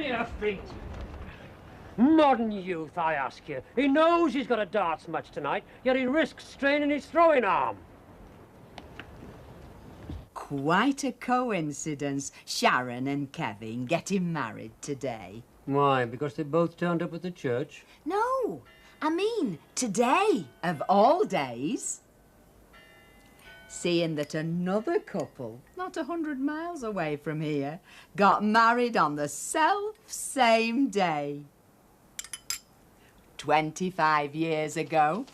your feet. Modern youth, I ask you. He knows he's got a darts match tonight, yet he risks straining his throwing arm. Quite a coincidence, Sharon and Kevin getting married today. Why, because they both turned up at the church? No, I mean today, of all days. Seeing that another couple, not 100 miles away from here, got married on the self-same day. 25 years ago.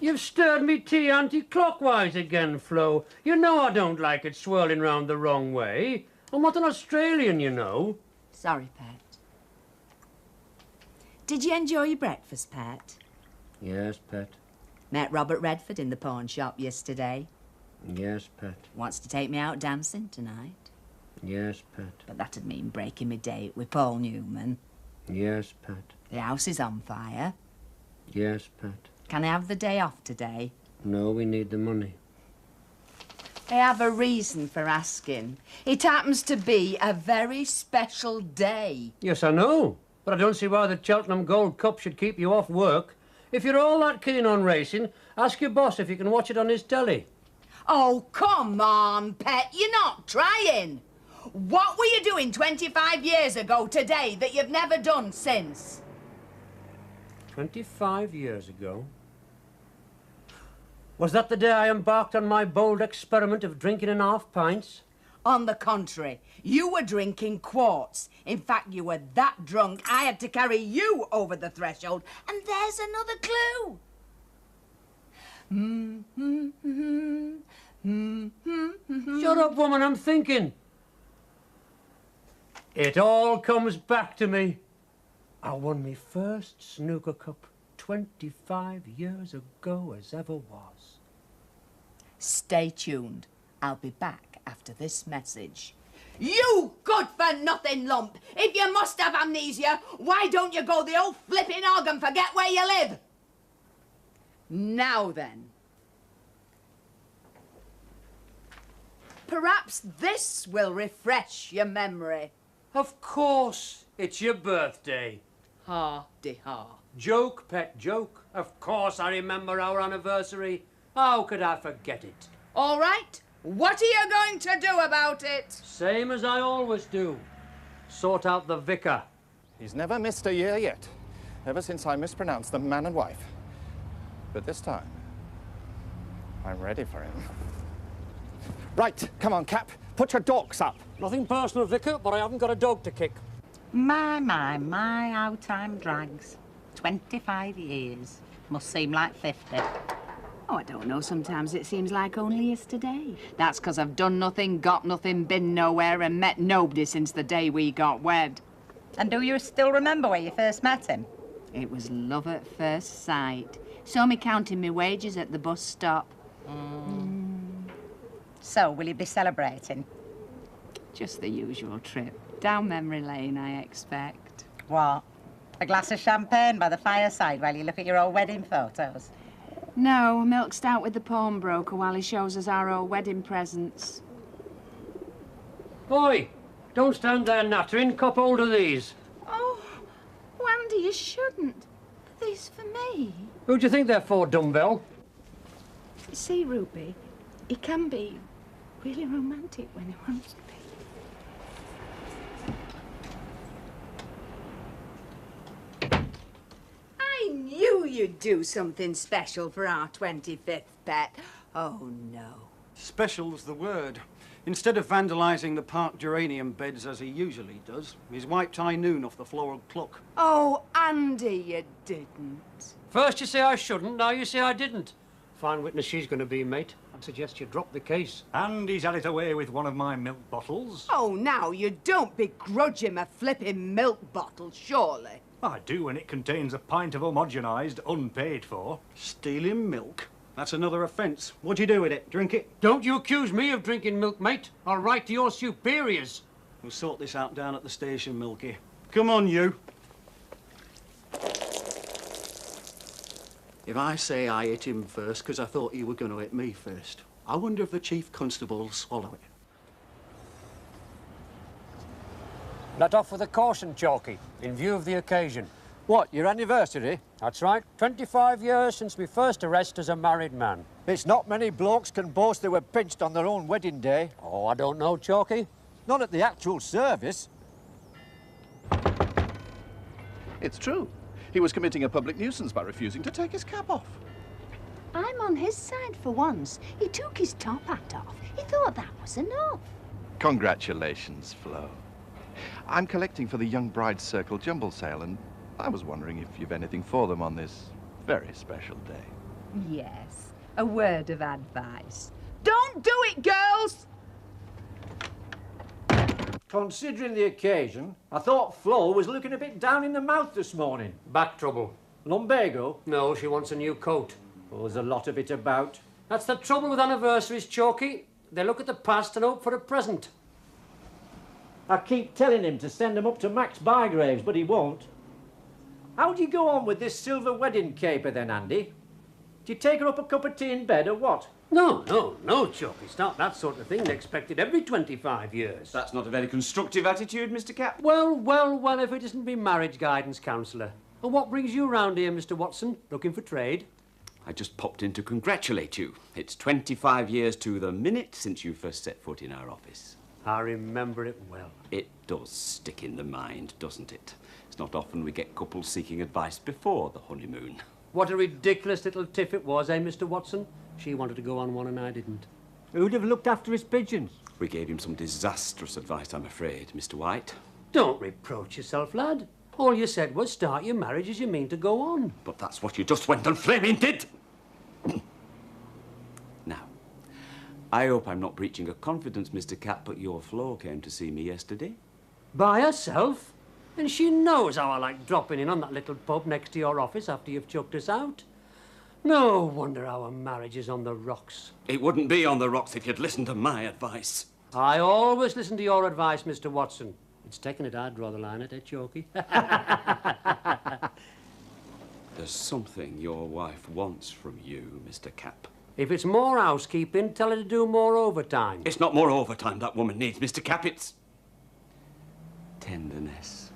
You've stirred me tea anti-clockwise again, Flo. You know I don't like it swirling round the wrong way. I'm not an Australian, you know. Sorry, Pet. Did you enjoy your breakfast, Pet? Yes, Pet. Met Robert Redford in the pawn shop yesterday. Yes, Pet. Wants to take me out dancing tonight. Yes, Pet. But that'd mean breaking my date with Paul Newman. Yes, Pet. The house is on fire. Yes, Pet. Can I have the day off today? No, we need the money. I have a reason for asking. It happens to be a very special day. Yes, I know. But I don't see why the Cheltenham Gold Cup should keep you off work. If you're all that keen on racing, ask your boss if you can watch it on his telly. Oh, come on, Pet. You're not trying. What were you doing 25 years ago today that you've never done since? 25 years ago? Was that the day I embarked on my bold experiment of drinking in half pints? On the contrary, you were drinking quarts. In fact, you were that drunk, I had to carry you over the threshold. And there's another clue. Shut up, woman, I'm thinking. It all comes back to me. I won my first snooker cup 25 years ago as ever was. Stay tuned. I'll be back after this message. You good-for-nothing lump! If you must have amnesia, why don't you go the old flipping hog and forget where you live? Now then. Perhaps this will refresh your memory. Of course, it's your birthday. Ha-de-ha. Joke, Pet, joke. Of course I remember our anniversary. How could I forget it? All right. What are you going to do about it? Same as I always do. Sort out the vicar. He's never missed a year yet, ever since I mispronounced them man and wife. But this time, I'm ready for him. Right, come on, Capp. Put your dorks up. Nothing personal, Vicar, but I haven't got a dog to kick. My, how time drags. 25 years. Must seem like 50. Oh, I don't know. Sometimes it seems like only yesterday. That's because I've done nothing, got nothing, been nowhere, and met nobody since the day we got wed. And do you still remember where you first met him? It was love at first sight. Saw me counting my wages at the bus stop. So, will you be celebrating? Just the usual trip. Down memory lane, I expect. What? A glass of champagne by the fireside while you look at your old wedding photos? No, a milk stout with the pawnbroker while he shows us our old wedding presents. Boy, don't stand there nattering. Cop hold of these. Oh, Andy, you shouldn't. These for me. Who do you think they're for, dumbbell? See, Ruby, he can be really romantic when he wants to be. I knew you'd do something special for our 25th, Pet. Oh, no. Special's the word. Instead of vandalising the park geranium beds as he usually does, he's wiped high noon off the floral clock. Oh, Andy, you didn't. First you say I shouldn't, now you say I didn't. Fine witness she's going to be, mate. I'd suggest you drop the case. And he's had it away with one of my milk bottles. Oh, now, you don't begrudge him a flipping milk bottle, surely. I do when it contains a pint of homogenised, unpaid for. Stealing milk? That's another offence. What'd you do with it? Drink it? Don't you accuse me of drinking milk, mate. I'll write to your superiors. We'll sort this out down at the station, Milky. Come on, you. If I say I hit him first because I thought you were going to hit me first, I wonder if the Chief Constable will swallow it. Let off with a caution, Chalky, in view of the occasion. What, your anniversary? That's right. 25 years since we first arrested as a married man. It's not many blokes can boast they were pinched on their own wedding day. Oh, I don't know, Chalky. Not at the actual service. It's true. He was committing a public nuisance by refusing to take his cap off. I'm on his side for once. He took his top hat off. He thought that was enough. Congratulations, Flo. I'm collecting for the Young Brides Circle jumble sale, and I was wondering if you've anything for them on this very special day. Yes, a word of advice. Don't do it, girls! Considering the occasion, I thought Flo was looking a bit down in the mouth this morning. Back trouble. Lumbago? No, she wants a new coat. Well, there's a lot of it about. That's the trouble with anniversaries, Chalky. They look at the past and hope for a present. I keep telling him to send them up to Max Bygraves, but he won't. How do you go on with this silver wedding caper then, Andy? Do you take her up a cup of tea in bed or what? No, Chalky. It's not that sort of thing. They expect it every 25 years. That's not a very constructive attitude, Mr. Capp. Well, if it isn't me marriage guidance counsellor. And what brings you round here, Mr. Watson? Looking for trade? I just popped in to congratulate you. It's 25 years to the minute since you first set foot in our office. I remember it well. It does stick in the mind, doesn't it? It's not often we get couples seeking advice before the honeymoon. What a ridiculous little tiff it was, eh, Mr. Watson? She wanted to go on one and I didn't. Who'd have looked after his pigeons? We gave him some disastrous advice, I'm afraid, Mr. White. Don't reproach yourself, lad. All you said was start your marriage as you mean to go on. But that's what you just went and flaming did! Now, I hope I'm not breaching a confidence, Mr. Capp, but your Flo came to see me yesterday. By herself? And she knows how I like dropping in on that little pub next to your office after you've chucked us out. No wonder our marriage is on the rocks. It wouldn't be on the rocks if you'd listened to my advice. I always listen to your advice, Mr. Watson. It's taking it hard, draw the line at it, Chalky. There's something your wife wants from you, Mr. Capp. If it's more housekeeping, tell her to do more overtime. It's not more overtime that woman needs, Mr. Capp. It's tenderness.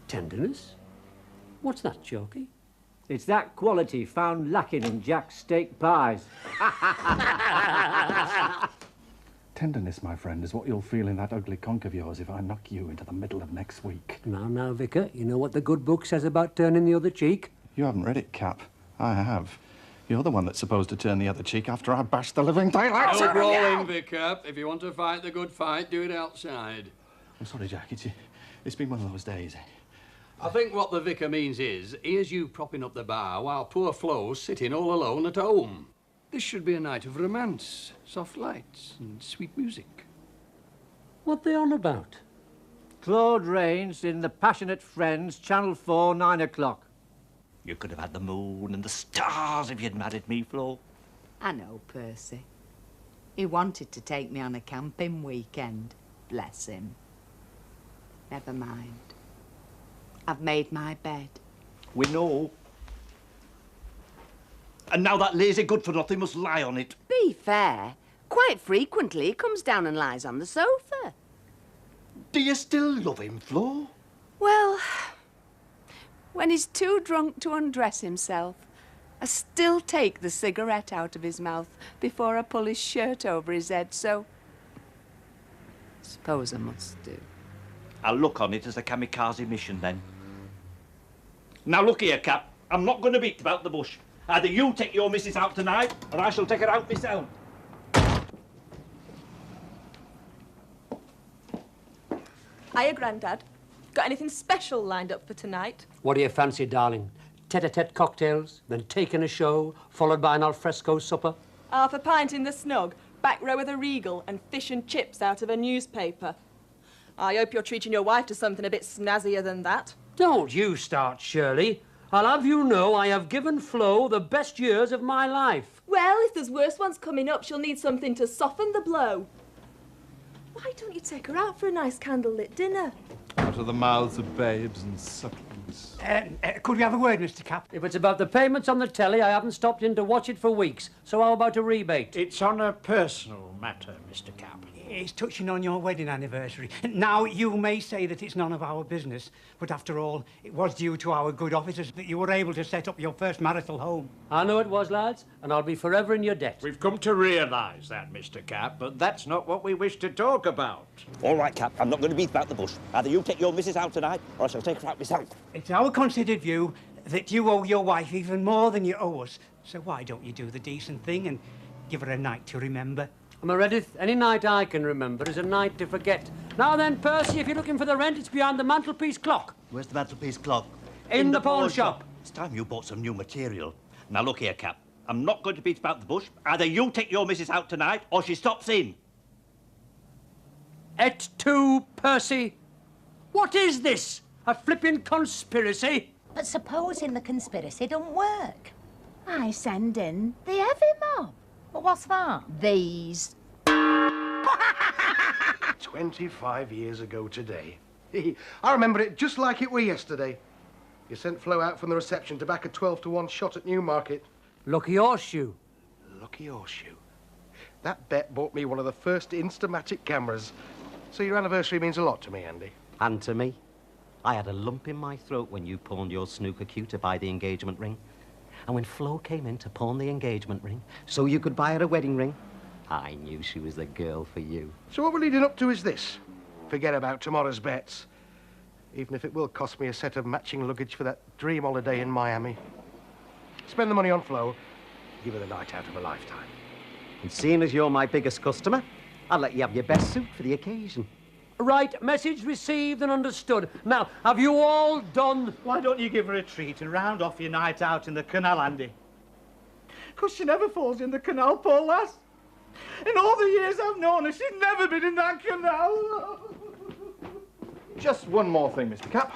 Tenderness? What's that, Chalky? It's that quality found lacking in Jack's steak pies. Tenderness, my friend, is what you'll feel in that ugly conch of yours if I knock you into the middle of next week. Now, Vicar, you know what the good book says about turning the other cheek? You haven't read it, Cap. I have. You're the one that's supposed to turn the other cheek after I bashed the living daylights out of you. Roll in, Vicar. If you want to fight the good fight, do it outside. I'm sorry, Jack. It's been one of those days. I think what the vicar means is, here's you propping up the bar while poor Flo's sitting all alone at home. This should be a night of romance, soft lights and sweet music. What they on about? Claude Rains in The Passionate Friends, Channel 4, 9 o'clock. You could have had the moon and the stars if you'd married me, Flo. I know, Percy. He wanted to take me on a camping weekend. Bless him. Never mind. I've made my bed. We know. And now that lazy good-for-nothing must lie on it. Be fair. Quite frequently, he comes down and lies on the sofa. Do you still love him, Flo? Well, when he's too drunk to undress himself, I still take the cigarette out of his mouth before I pull his shirt over his head, so suppose I must do. I'll look on it as a kamikaze mission, then. Now, look here, Cap. I'm not going to beat about the bush. Either you take your missus out tonight, or I shall take her out myself. Hiya, Grandad. Got anything special lined up for tonight? What do you fancy, darling? Tete-a-tete cocktails, then taking a show, followed by an alfresco supper? Half a pint in the snug, back row of the Regal, and fish and chips out of a newspaper. I hope you're treating your wife to something a bit snazzier than that. Don't you start, Shirley. I'll have you know I have given Flo the best years of my life. Well, if there's worse ones coming up, she'll need something to soften the blow. Why don't you take her out for a nice candlelit dinner? Out of the mouths of babes and sucklings. Could we have a word, Mr. Capp? If it's about the payments on the telly, I haven't stopped in to watch it for weeks. So how about a rebate? It's on a personal matter, Mr. Capp. It's touching on your wedding anniversary. Now, you may say that it's none of our business, but after all, it was due to our good officers that you were able to set up your first marital home. I know it was, lads, and I'll be forever in your debt. We've come to realise that, Mr. Capp, but that's not what we wish to talk about. All right, Cap, I'm not going to beat about the bush. Either you take your missus out tonight, or I shall take her out myself. It's our considered view that you owe your wife even more than you owe us, so why don't you do the decent thing and give her a night to remember? Meredith, any night I can remember is a night to forget. Now then, Percy, if you're looking for the rent, it's behind the mantelpiece clock. Where's the mantelpiece clock? In the pawn shop. It's time you bought some new material. Now, look here, Cap. I'm not going to beat about the bush. Either you take your missus out tonight, or she stops in. Et tu, Percy? What is this? A flippin' conspiracy? But supposing the conspiracy don't work? I send in the heavy mob. But what's that? These. 25 years ago today. I remember it just like it were yesterday. You sent Flo out from the reception to back a 12-to-1 shot at Newmarket. Lucky horseshoe. Lucky horseshoe. That bet bought me one of the first Instamatic cameras. So your anniversary means a lot to me, Andy. And to me. I had a lump in my throat when you pawned your snooker cue to buy the engagement ring. And when Flo came in to pawn the engagement ring, so you could buy her a wedding ring, I knew she was the girl for you. So what we're leading up to is this. Forget about tomorrow's bets. Even if it will cost me a set of matching luggage for that dream holiday in Miami. Spend the money on Flo, give her the night out of a lifetime. And seeing as you're my biggest customer, I'll let you have your best suit for the occasion. Right, message received and understood. Now, have you all done? Why don't you give her a treat and round off your night out in the canal, Andy? 'Cause she never falls in the canal, poor lass. In all the years I've known her, she's never been in that canal. Just one more thing, Mr. Capp.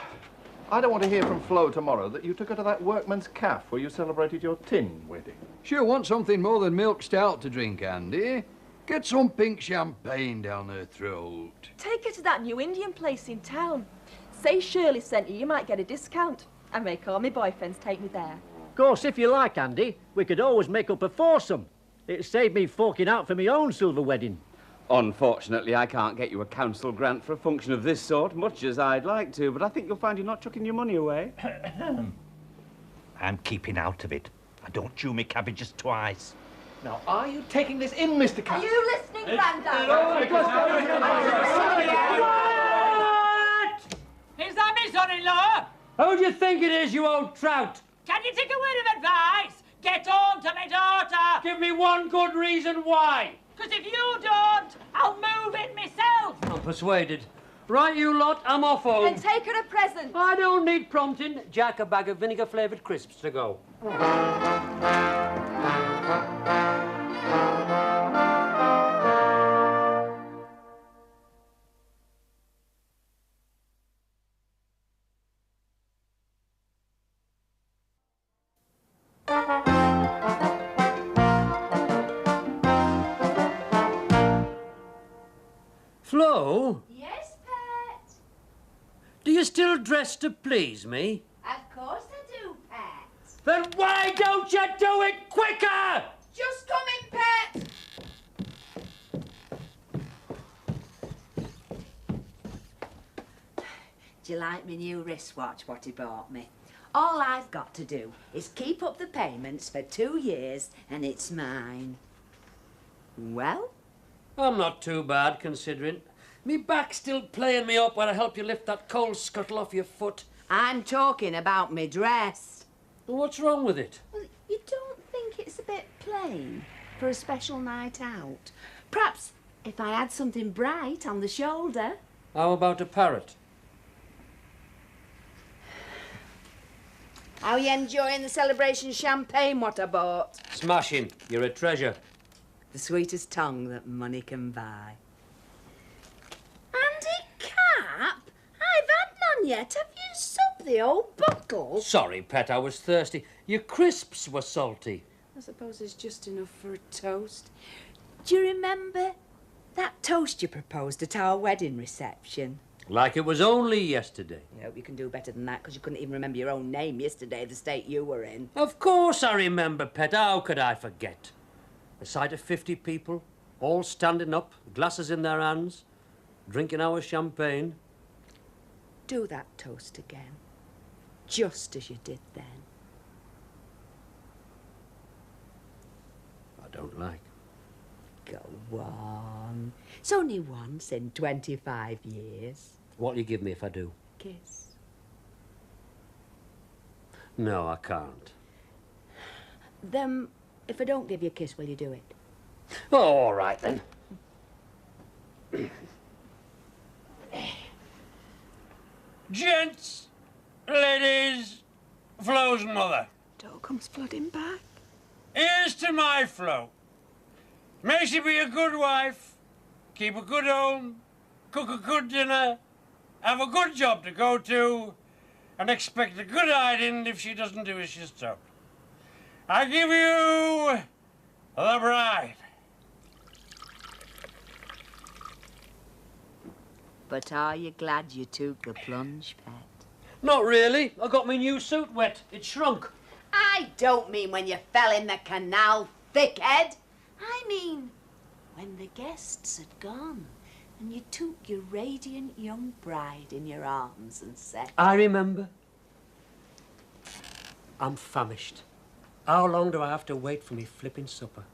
I don't want to hear from Flo tomorrow that you took her to that workman's caff where you celebrated your tin wedding. She'll want something more than milk stout to drink, Andy. Get some pink champagne down her throat. Take her to that new Indian place in town. Say Shirley sent you, you might get a discount. I make all my boyfriends take me there. Of course, if you like, Andy, we could always make up a foursome. It saved me forking out for my own silver wedding. Unfortunately, I can't get you a council grant for a function of this sort, much as I'd like to, but I think you'll find you're not chucking your money away. I'm keeping out of it. I don't chew me cabbages twice. Now, are you taking this in, Mr. Capp? Are you listening, Grandad? What? Is that me son-in-law? Who do you think it is, you old trout? Can you take a word of advice? Get home to my daughter. Give me one good reason why. Because if you don't, I'll move in myself. I'm persuaded. Right, you lot, I'm off home. And take her a present. I don't need prompting. Jack, a bag of vinegar-flavoured crisps to go. Flo? Yes, Pet? Do you still dress to please me? Of course I do, Pet. Then why don't you do it quicker? Just coming, Pet. Do you like my new wristwatch, what he bought me? All I've got to do is keep up the payments for 2 years and it's mine. Well? I'm not too bad, considering. Me back's still playing me up while I help you lift that coal scuttle off your foot. I'm talking about me dress. Well, what's wrong with it? Well, you don't think it's a bit plain for a special night out? Perhaps if I had something bright on the shoulder. How about a parrot? How are you enjoying the celebration champagne what I bought? Smashing. You're a treasure. The sweetest tongue that money can buy. Andy Capp, I've had none yet. Have you supped the old bottle? Sorry, Pet, I was thirsty. Your crisps were salty. I suppose it's just enough for a toast. Do you remember that toast you proposed at our wedding reception? Like it was only yesterday. I hope you can do better than that, because you couldn't even remember your own name yesterday, the state you were in. Of course I remember, Pet. How could I forget? A sight of 50 people, all standing up, glasses in their hands, drinking our champagne. Do that toast again, just as you did then. I don't like. Go on. It's only once in 25 years. What'll you give me if I do? Kiss. No, I can't. Then, if I don't give you a kiss, will you do it? Oh, all right then. Gents, ladies, Flo's mother. It comes flooding back. Here's to my Flo. May she be a good wife, keep a good home, cook a good dinner, have a good job to go to, and expect a good hiding if she doesn't do as she's told. I give you the bride. But are you glad you took the plunge, Pet? Not really. I got my new suit wet. It shrunk. I don't mean when you fell in the canal, thickhead. I mean when the guests had gone and you took your radiant young bride in your arms and said... I remember. I'm famished. How long do I have to wait for me flipping supper?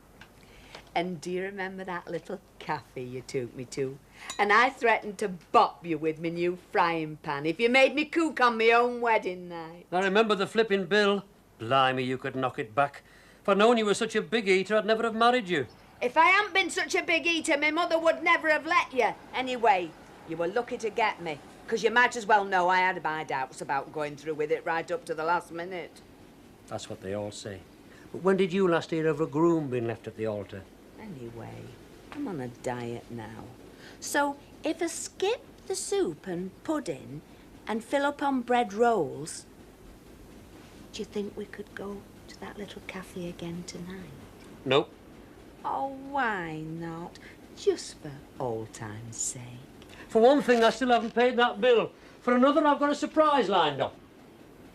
And do you remember that little cafe you took me to? And I threatened to bop you with my new frying pan if you made me cook on my own wedding night. I remember the flipping bill. Blimey, you could knock it back. If I'd known you were such a big eater, I'd never have married you. If I hadn't been such a big eater, my mother would never have let you. Anyway, you were lucky to get me, because you might as well know I had my doubts about going through with it right up to the last minute. That's what they all say. But when did you last hear of a groom being left at the altar? Anyway, I'm on a diet now. So if I skip the soup and pudding and fill up on bread rolls, do you think we could go to that little cafe again tonight? Nope. Oh, why not? Just for old time's sake. For one thing, I still haven't paid that bill. For another, I've got a surprise lined up.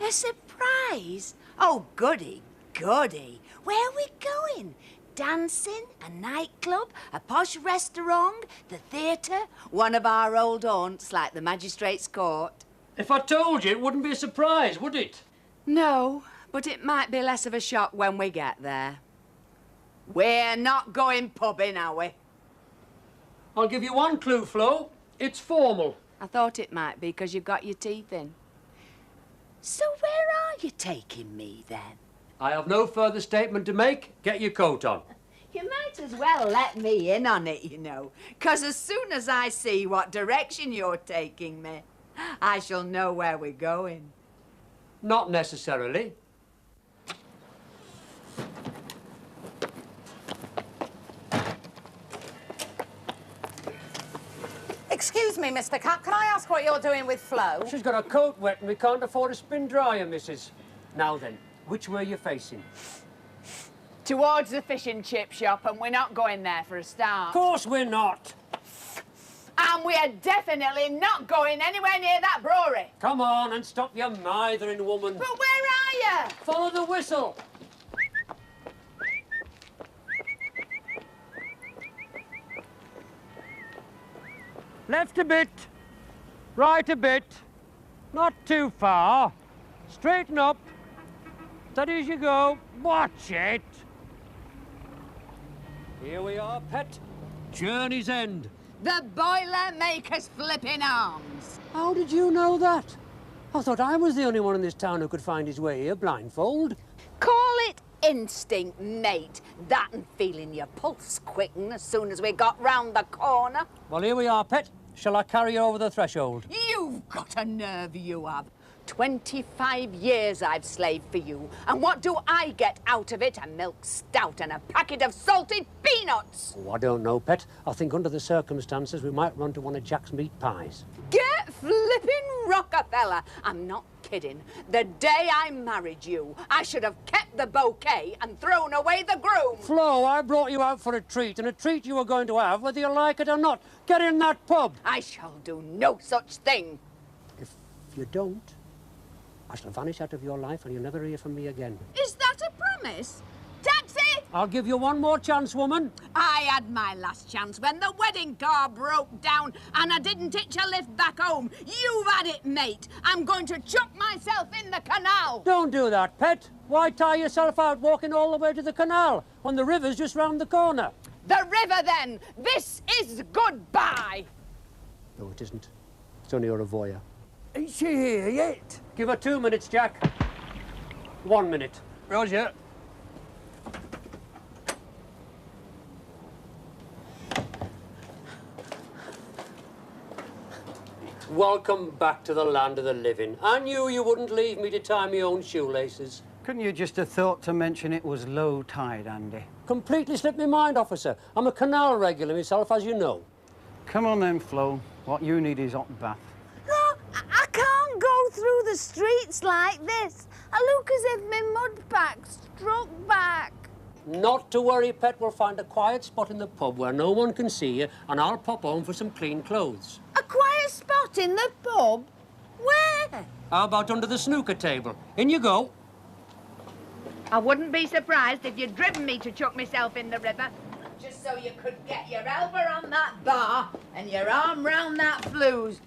A surprise? Oh, goody, goody. Where are we going? Dancing, a nightclub, a posh restaurant, the theatre, one of our old haunts like the Magistrates' Court. If I told you, it wouldn't be a surprise, would it? No, but it might be less of a shock when we get there. We're not going pubbing, are we? I'll give you one clue, Flo. It's formal. I thought it might be because you've got your teeth in. So where are you taking me, then? I have no further statement to make. Get your coat on. You might as well let me in on it, you know, because as soon as I see what direction you're taking me, I shall know where we're going. Not necessarily. Excuse me, Mr. Capp, can I ask what you're doing with Flo? She's got a coat wet and we can't afford a spin dryer, missus. Now then, which way are you facing? Towards the fish and chip shop, and we're not going there for a start. Of course we're not. And we are definitely not going anywhere near that brewery. Come on and stop your mithering, woman. But where are you? Follow the whistle. Left a bit, right a bit, not too far. Straighten up, steady as you go, watch it. Here we are, Pet, journey's end. The Boilermaker's flipping arms. How did you know that? I thought I was the only one in this town who could find his way here blindfold. Call it instinct, mate. That and feeling your pulse quicken as soon as we got round the corner. Well, here we are, Pet. Shall I carry you over the threshold? You've got a nerve, you have. 25 years I've slaved for you, and what do I get out of it? A milk stout and a packet of salted peanuts. Oh, I don't know, Pet. I think under the circumstances we might run to one of Jack's meat pies. Get flipping Rockefeller. I'm not kidding. The day I married you, I should have kept the bouquet and thrown away the groom. Flo, I brought you out for a treat, and a treat you were going to have whether you like it or not. Get in that pub. I shall do no such thing. If you don't, I shall vanish out of your life and you'll never hear from me again. Is that a promise? Taxi! I'll give you one more chance, woman. I had my last chance when the wedding car broke down and I didn't hitch a lift back home. You've had it, mate. I'm going to chuck myself in the canal. Don't do that, pet. Why tie yourself out walking all the way to the canal when the river's just round the corner? The river, then. This is goodbye. No, it isn't. It's only a voyeur. Ain't she here yet? Give her 2 minutes, Jack. 1 minute. Roger. Welcome back to the land of the living. I knew you wouldn't leave me to tie my own shoelaces. Couldn't you just have thought to mention it was low tide, Andy? Completely slipped my mind, officer. I'm a canal regular myself, as you know. Come on then, Flo. What you need is hot bath. No, I can't go through the streets like this. I look as if my mud pack struck back. Not to worry, pet. We'll find a quiet spot in the pub where no one can see you, and I'll pop home for some clean clothes. A quiet spot in the pub? Where? How about under the snooker table? In you go. I wouldn't be surprised if you'd driven me to chuck myself in the river, just so you could get your elbow on that bar and your arm round that flues.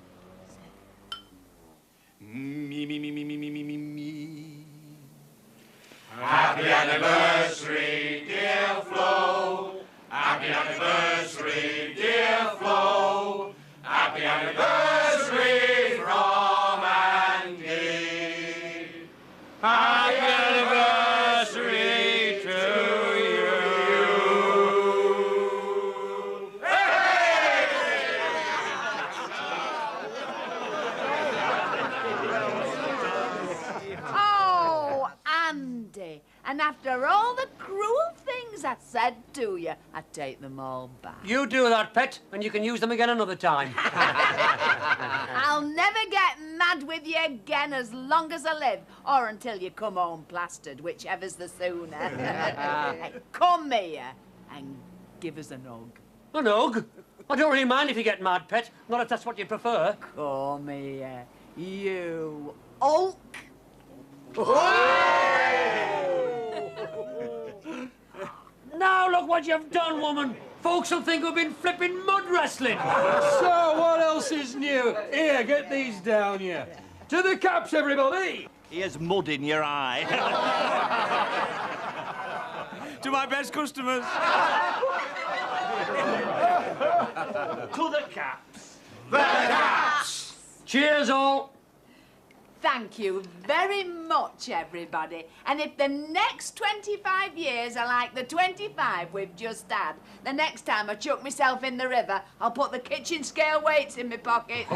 Me, me, me, me, me, me, me, me, me. Happy anniversary, dear Flo. Happy anniversary, dear Flo. Happy anniversary from Andy. Happy anniversary to you. Oh, Andy. And after all the cruel things I said to you, I take them all back. You do that, pet, and you can use them again another time. I'll never get mad with you again as long as I live, or until you come home plastered, whichever's the sooner. Hey, come here and give us an hug. An hug? I don't really mind if you get mad, pet. Not if that's what you prefer. Come here, you Hulk. Now look what you've done, woman. Folks will think we've been flipping mud wrestling. So, what else is new? Here, get these down here. To the Capps, everybody! Here's mud in your eye. To my best customers. To the Capps. The Capps. Cheers, all. Thank you very much, everybody. And if the next 25 years are like the 25 we've just had, the next time I chuck myself in the river, I'll put the kitchen scale weights in my pocket.